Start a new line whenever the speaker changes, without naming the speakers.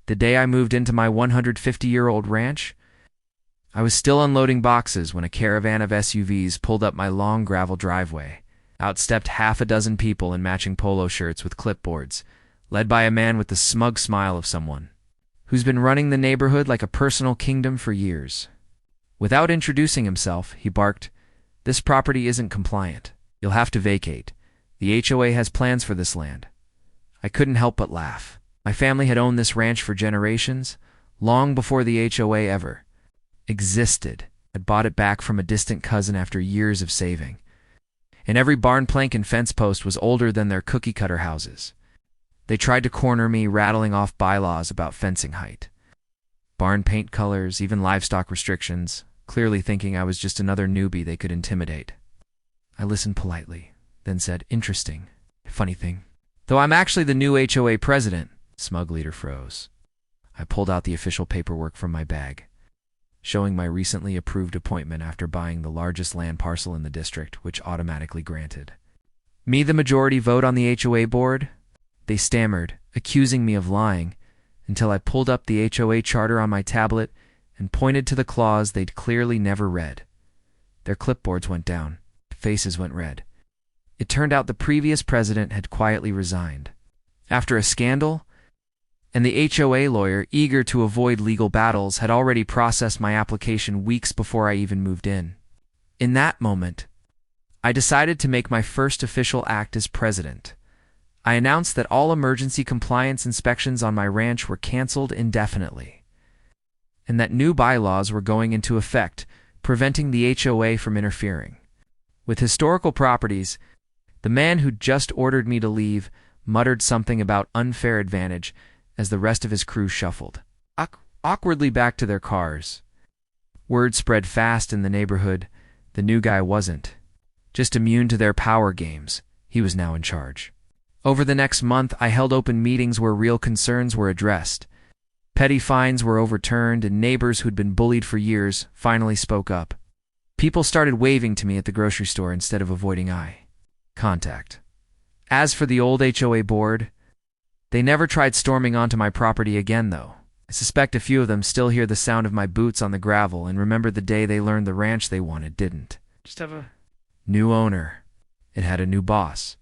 The day I moved into my 150-year-old ranch, I was still unloading boxes when a caravan of SUVs pulled up my long gravel driveway. Out stepped half a dozen people in matching polo shirts with clipboards, led by a man with the smug smile of someone who's been running the neighborhood like a personal kingdom for years. Without introducing himself, he barked, "This property isn't compliant. You'll have to vacate. The HOA has plans for this land." I couldn't help but laugh. My family had owned this ranch for generations, long before the HOA ever existed. I'd bought it back from a distant cousin after years of saving. And every barn plank and fence post was older than their cookie-cutter houses. They tried to corner me, rattling off bylaws about fencing height, barn paint colors, even livestock restrictions, clearly thinking I was just another newbie they could intimidate. I listened politely, then said, "Interesting. Funny thing, though I'm actually the new HOA president." Smug leader froze. I pulled out the official paperwork from my bag, showing my recently approved appointment after buying the largest land parcel in the district, which automatically granted me the majority vote on the HOA board. They stammered, accusing me of lying, until I pulled up the HOA charter on my tablet and pointed to the clause they'd clearly never read. Their clipboards went down. Faces went red. It turned out the previous president had quietly resigned after a scandal, and the HOA lawyer, eager to avoid legal battles, had already processed my application weeks before I even moved in. In that moment, I decided to make my first official act as president. I announced that all emergency compliance inspections on my ranch were canceled indefinitely, and that new bylaws were going into effect, preventing the HOA from interfering with historical properties. The man who'd just ordered me to leave muttered something about unfair advantage as the rest of his crew shuffled awkwardly back to their cars. Word spread fast in the neighborhood. The new guy wasn't just immune to their power games. He was now in charge. Over the next month, I held open meetings where real concerns were addressed. Petty fines were overturned, and neighbors who'd been bullied for years finally spoke up. People started waving to me at the grocery store instead of avoiding eye contact. As for the old HOA board, they never tried storming onto my property again, though. I suspect a few of them still hear the sound of my boots on the gravel and remember the day they learned the ranch they wanted didn't just have a new owner. It had a new boss.